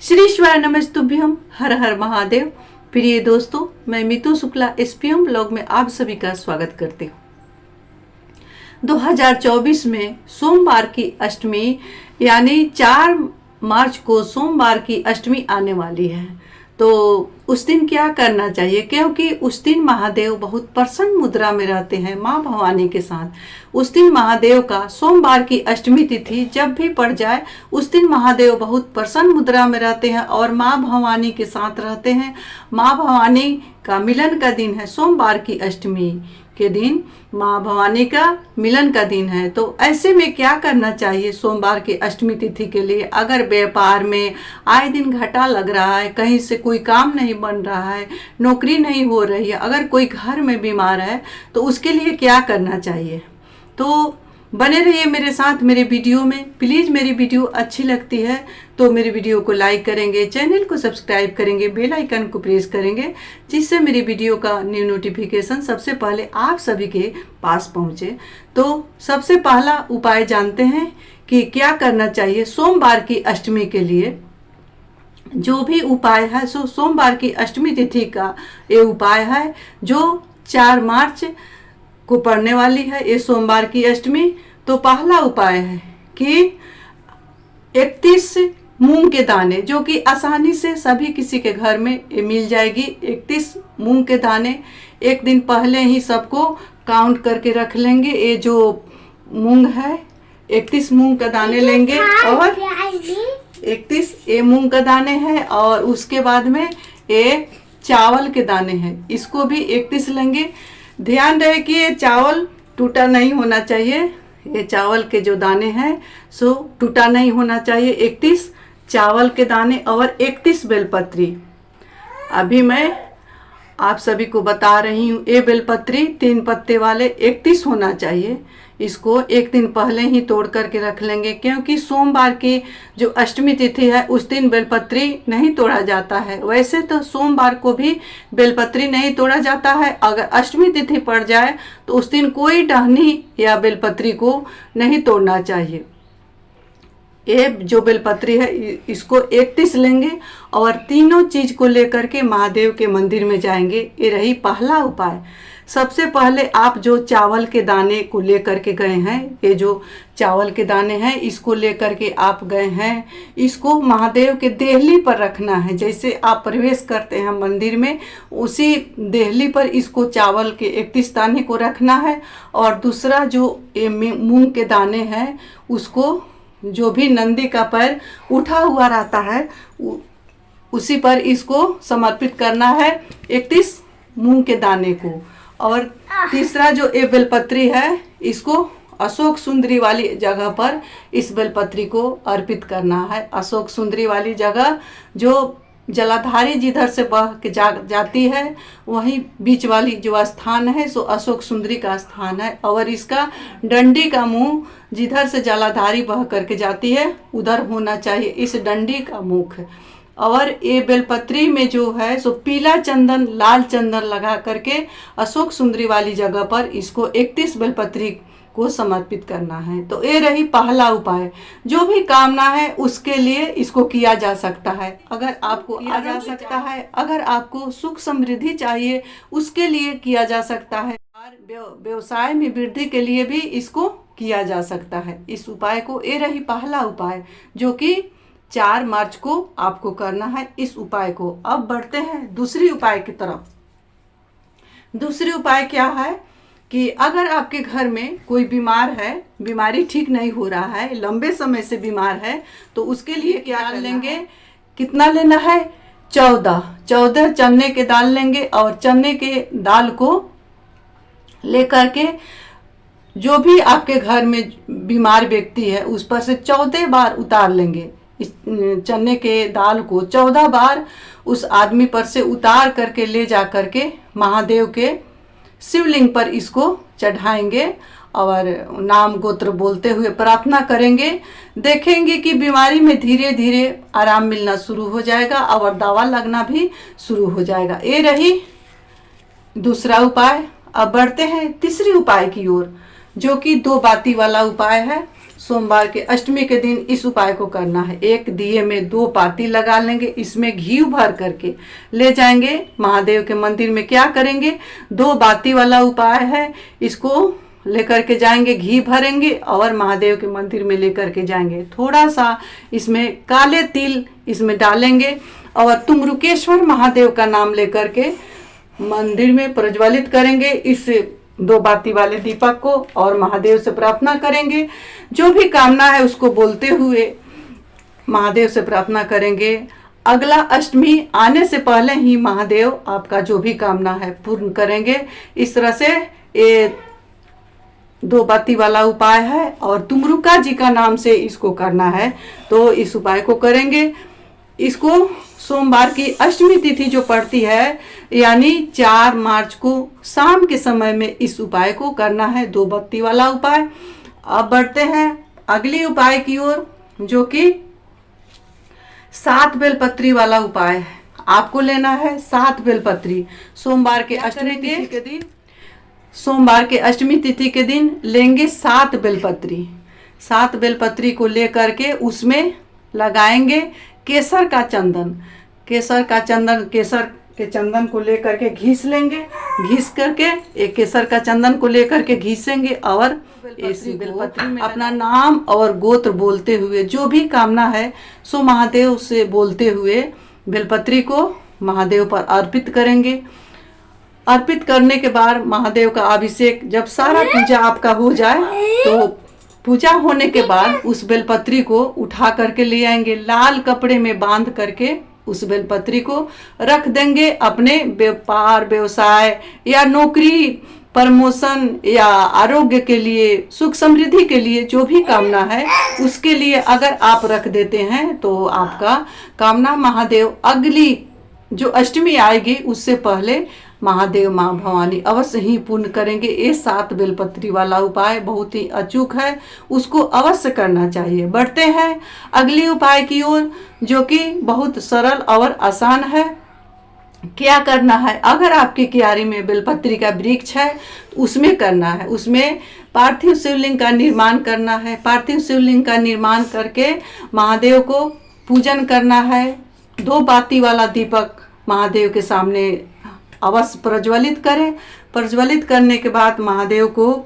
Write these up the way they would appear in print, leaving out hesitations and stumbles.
श्री शिवाय नमस्तुभ्यम, हर हर महादेव। प्रिय दोस्तों, मैं मीतू शुक्ला एसपीएम ब्लॉग में आप सभी का स्वागत करती हूँ। 2024 में सोमवार की अष्टमी यानी 4 मार्च को सोमवार की अष्टमी आने वाली है। तो उस दिन क्या करना चाहिए, क्योंकि उस दिन महादेव बहुत प्रसन्न मुद्रा में रहते हैं माँ भवानी के साथ। उस दिन महादेव का सोमवार की अष्टमी तिथि जब भी पड़ जाए उस दिन महादेव बहुत प्रसन्न मुद्रा में रहते हैं और माँ भवानी के साथ रहते हैं। माँ भवानी का मिलन का दिन है, सोमवार की अष्टमी के दिन माँ भवानी का मिलन का दिन है। तो ऐसे में क्या करना चाहिए सोमवार की अष्टमी तिथि के लिए? अगर व्यापार में आए दिन घाटा लग रहा है, कहीं से कोई काम नहीं बन रहा है, नौकरी नहीं हो रही है, अगर कोई घर में बीमार है तो उसके लिए क्या करना चाहिए? तो बने रहिए मेरे साथ मेरे वीडियो में। प्लीज़ मेरी वीडियो अच्छी लगती है तो मेरी वीडियो को लाइक करेंगे, चैनल को सब्सक्राइब करेंगे, बेल आइकन को प्रेस करेंगे, जिससे मेरी वीडियो का न्यू नोटिफिकेशन सबसे पहले आप सभी के पास पहुंचे। तो सबसे पहला उपाय जानते हैं कि क्या करना चाहिए सोमवार की अष्टमी के लिए। जो भी उपाय है सो सोमवार की अष्टमी तिथि का ये उपाय है जो 4 मार्च को पड़ने वाली है, ये सोमवार की अष्टमी। तो पहला उपाय है कि 31 मूंग के दाने, जो कि आसानी से सभी किसी के घर में मिल जाएगी। 31 मूंग के दाने एक दिन पहले ही सबको काउंट करके रख लेंगे। ये जो मूंग है 31 मूंग का दाने लेंगे और 31 ये मूंग का दाने हैं और उसके बाद में ये चावल के दाने हैं, इसको भी 31 लेंगे। ध्यान रहे कि ये चावल टूटा नहीं होना चाहिए, ये चावल के जो दाने हैं सो टूटा नहीं होना चाहिए। 31 चावल के दाने और 31 बेलपत्री। अभी मैं आप सभी को बता रही हूँ, ये बेलपत्री 3 पत्ते वाले 31 होना चाहिए। इसको एक दिन पहले ही तोड़ करके रख लेंगे, क्योंकि सोमवार की जो अष्टमी तिथि है उस दिन बेलपत्री नहीं तोड़ा जाता है। वैसे तो सोमवार को भी बेलपत्री नहीं तोड़ा जाता है। अगर अष्टमी तिथि पड़ जाए तो उस दिन कोई टहनी या बेलपत्री को नहीं तोड़ना चाहिए। ये जो बेलपत्री है इसको 31 लेंगे और तीनों चीज को लेकर के महादेव के मंदिर में जाएंगे। ये रही पहला उपाय। सबसे पहले आप जो चावल के दाने को लेकर के गए हैं, ये जो चावल के दाने हैं इसको लेकर के आप गए हैं, इसको महादेव के देहली पर रखना है। जैसे आप प्रवेश करते हैं मंदिर में उसी देहली पर इसको चावल के 31 दाने को रखना है। और दूसरा जो ये मूंग के दाने हैं उसको, जो भी नंदी का पैर उठा हुआ रहता है उसी पर इसको समर्पित करना है 31 मूंग के दाने को। और तीसरा जो ये बेलपत्री है इसको अशोक सुंदरी वाली जगह पर इस बेलपत्री को अर्पित करना है। अशोक सुंदरी वाली जगह जो जलाधारी जिधर से बह के जाती है वहीं बीच वाली जो स्थान है सो अशोक सुंदरी का स्थान है। और इसका डंडी का मुंह जिधर से जलाधारी बह करके जाती है उधर होना चाहिए, इस डंडी का मुख। और ये बेलपत्री में जो है सो पीला चंदन लाल चंदन लगा करके अशोक सुंदरी वाली जगह पर इसको 31 बेलपत्री को समर्पित करना है। तो ये रही पहला उपाय। जो भी कामना है उसके लिए इसको किया जा सकता है। अगर आपको किया जा सकता है, अगर आपको सुख समृद्धि चाहिए उसके लिए किया जा सकता है, और व्यवसाय में वृद्धि के लिए भी इसको किया जा सकता है। इस उपाय को, ये रही पहला उपाय जो कि 4 मार्च को आपको करना है इस उपाय को। अब बढ़ते हैं दूसरी उपाय की तरफ। दूसरी उपाय क्या है कि अगर आपके घर में कोई बीमार है, बीमारी ठीक नहीं हो रहा है, लंबे समय से बीमार है, तो उसके लिए क्या लेंगे, कितना लेना है, 14 चने के दाल लेंगे। और चने के दाल को लेकर के जो भी आपके घर में बीमार व्यक्ति है उस पर से 14 बार उतार लेंगे। इस चने के दाल को 14 बार उस आदमी पर से उतार करके ले जा करके महादेव के शिवलिंग पर इसको चढ़ाएंगे और नाम गोत्र बोलते हुए प्रार्थना करेंगे। देखेंगे कि बीमारी में धीरे धीरे आराम मिलना शुरू हो जाएगा और दवा लगना भी शुरू हो जाएगा। ये रही दूसरा उपाय। अब बढ़ते हैं तीसरी उपाय की ओर, जो कि 2 बाती वाला उपाय है। सोमवार के अष्टमी के दिन इस उपाय को करना है। एक दिए में 2 पाती लगा लेंगे, इसमें घी भर करके ले जाएंगे महादेव के मंदिर में। क्या करेंगे, 2 बाती वाला उपाय है, इसको लेकर के जाएंगे, घी भरेंगे और महादेव के मंदिर में लेकर के जाएंगे। थोड़ा सा इसमें काले तिल इसमें डालेंगे और तुंगरुकेश्वर महादेव का नाम लेकर के मंदिर में प्रज्वलित करेंगे इस 2 बाती वाले दीपक को और महादेव से प्रार्थना करेंगे। जो भी कामना है उसको बोलते हुए महादेव से प्रार्थना करेंगे। अगला अष्टमी आने से पहले ही महादेव आपका जो भी कामना है पूर्ण करेंगे। इस तरह से ये 2 बाती वाला उपाय है और तुमरुका जी का नाम से इसको करना है। तो इस उपाय को करेंगे। इसको सोमवार की अष्टमी तिथि जो पड़ती है यानी 4 मार्च को शाम के समय में इस उपाय को करना है, 2 बत्ती वाला उपाय। अब बढ़ते हैं अगली उपाय की ओर, जो कि 7 बेलपत्री वाला उपाय है। आपको लेना है 7 बेलपत्री। सोमवार के अष्टमी तिथि के दिन लेंगे 7 बेलपत्री। 7 बेलपत्री को लेकर के उसमें लगाएंगे केसर का चंदन। केसर के चंदन को लेकर के घिस लेंगे, घिस करके एक केसर का चंदन को लेकर के घिसेंगे और इसी बेलपत्री में अपना नाम और गोत्र बोलते हुए जो भी कामना है सो महादेव से बोलते हुए बेलपत्री को महादेव पर अर्पित करेंगे। अर्पित करने के बाद महादेव का अभिषेक जब सारा पूजा आपका हो जाए तो पूजा होने के बाद उस बेलपत्री को उठा करके ले आएंगे, लाल कपड़े में बांध करके उस बेलपत्री को रख देंगे। अपने व्यापार व्यवसाय या नौकरी प्रमोशन या आरोग्य के लिए, सुख समृद्धि के लिए जो भी कामना है उसके लिए अगर आप रख देते हैं तो आपका कामना महादेव अगली जो अष्टमी आएगी उससे पहले महादेव माँ भवानी अवश्य ही पूर्ण करेंगे। ये 7 बेलपत्री वाला उपाय बहुत ही अचूक है, उसको अवश्य करना चाहिए। बढ़ते हैं अगली उपाय की ओर, जो कि बहुत सरल और आसान है। क्या करना है, अगर आपकी क्यारी में बेलपत्री का वृक्ष है उसमें करना है। उसमें पार्थिव शिवलिंग का निर्माण करना है। पार्थिव शिवलिंग का निर्माण करके महादेव को पूजन करना है। 2 बाती वाला दीपक महादेव के सामने अवश्य प्रज्वलित करें। प्रज्वलित करने के बाद महादेव को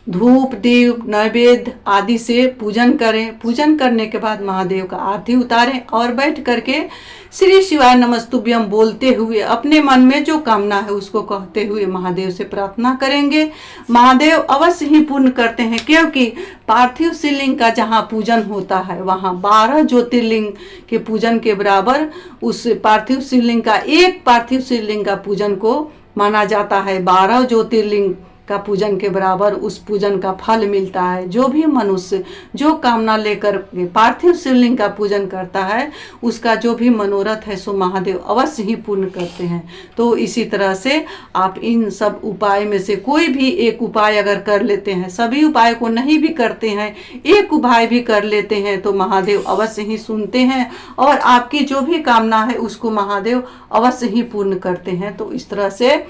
धूप दीप नैवेद्य आदि से पूजन करें। पूजन करने के बाद महादेव का आरती उतारें और बैठ करके श्री शिवाय नमस्तुभ्यम बोलते हुए अपने मन में जो कामना है उसको कहते हुए महादेव से प्रार्थना करेंगे। महादेव अवश्य ही पूर्ण करते हैं, क्योंकि पार्थिव शिवलिंग का जहाँ पूजन होता है वहाँ 12 ज्योतिर्लिंग के पूजन के बराबर उस पार्थिव शिवलिंग का, एक पार्थिव शिवलिंग का पूजन को माना जाता है। 12 ज्योतिर्लिंग का पूजन के बराबर उस पूजन का फल मिलता है। जो भी मनुष्य जो कामना लेकर पार्थिव शिवलिंग का पूजन करता है उसका जो भी मनोरथ है सो महादेव अवश्य ही पूर्ण करते हैं। तो इसी तरह से आप इन सब उपाय में से कोई भी एक उपाय अगर कर लेते हैं, सभी उपाय को नहीं भी करते हैं, एक उपाय भी कर लेते हैं तो महादेव अवश्य ही सुनते हैं और आपकी जो भी कामना है उसको महादेव अवश्य ही पूर्ण करते हैं। तो इस तरह से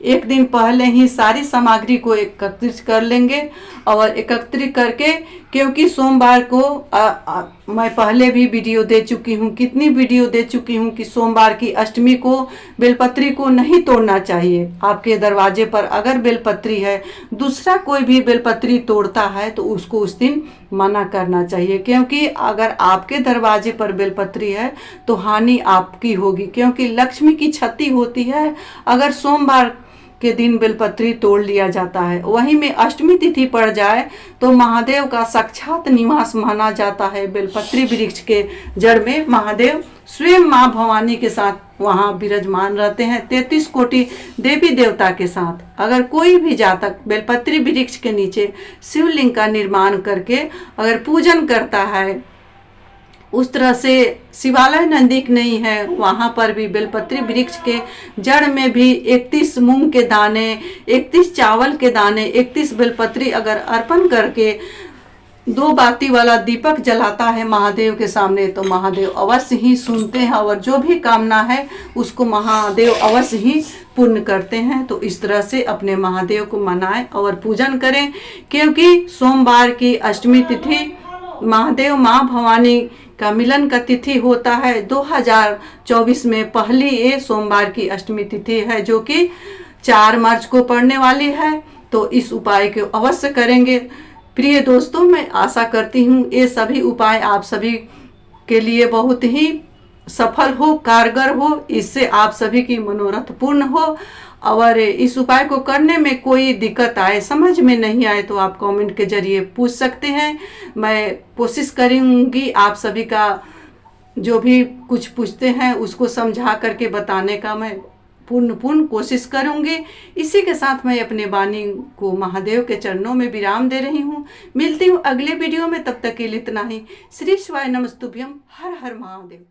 एक दिन पहले ही सारी सामग्री को एकत्रित कर लेंगे और एकत्रित करके, क्योंकि सोमवार को मैं पहले भी वीडियो दे चुकी हूँ, कितनी वीडियो दे चुकी हूँ कि सोमवार की अष्टमी को बेलपत्री को नहीं तोड़ना चाहिए। आपके दरवाजे पर अगर बेलपत्री है, दूसरा कोई भी बेलपत्री तोड़ता है तो उसको उस दिन मना करना चाहिए, क्योंकि अगर आपके दरवाजे पर बेलपत्री है तो हानि आपकी होगी, क्योंकि लक्ष्मी की क्षति होती है अगर सोमवार के दिन बेलपत्री तोड़ लिया जाता है। वहीं में अष्टमी तिथि पड़ जाए तो महादेव का साक्षात निवास माना जाता है। बेलपत्री वृक्ष के जड़ में महादेव स्वयं माँ भवानी के साथ वहाँ विराजमान रहते हैं, 33 कोटि देवी देवता के साथ। अगर कोई भी जातक बेलपत्री वृक्ष के नीचे शिवलिंग का निर्माण करके अगर पूजन करता है, उस तरह से शिवालय नजदीक नहीं है, वहाँ पर भी बेलपत्री वृक्ष के जड़ में भी 31 मूंग के दाने, 31 चावल के दाने, 31 बेलपत्री अगर अर्पण करके दो बाती वाला दीपक जलाता है महादेव के सामने तो महादेव अवश्य ही सुनते हैं और जो भी कामना है उसको महादेव अवश्य ही पूर्ण करते हैं। तो इस तरह से अपने महादेव को मनाएं और पूजन करें, क्योंकि सोमवार की अष्टमी तिथि महादेव माँ भवानी का मिलन का तिथि होता है। 2024 में पहली ये सोमवार की अष्टमी तिथि है जो कि 4 मार्च को पड़ने वाली है। तो इस उपाय को अवश्य करेंगे। प्रिय दोस्तों, मैं आशा करती हूँ ये सभी उपाय आप सभी के लिए बहुत ही सफल हो, कारगर हो, इससे आप सभी की मनोरथ पूर्ण हो। और इस उपाय को करने में कोई दिक्कत आए, समझ में नहीं आए तो आप कमेंट के जरिए पूछ सकते हैं। मैं कोशिश करूँगी आप सभी का जो भी कुछ पूछते हैं उसको समझा करके बताने का मैं पूर्ण कोशिश करूंगी। इसी के साथ मैं अपने वाणी को महादेव के चरणों में विराम दे रही हूँ। मिलती हूँ अगले वीडियो में, तब तक के लिए इतना ही। श्री शिवाय नमस्तुभ्यम। हर हर महादेव।